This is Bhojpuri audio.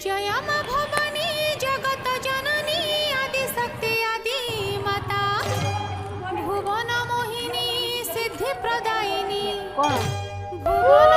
जया मा भवानी जगत जननी आदि शक्ति आदि माता भुवन मोहिनी सिद्धि प्रदायिनी कौन भुवन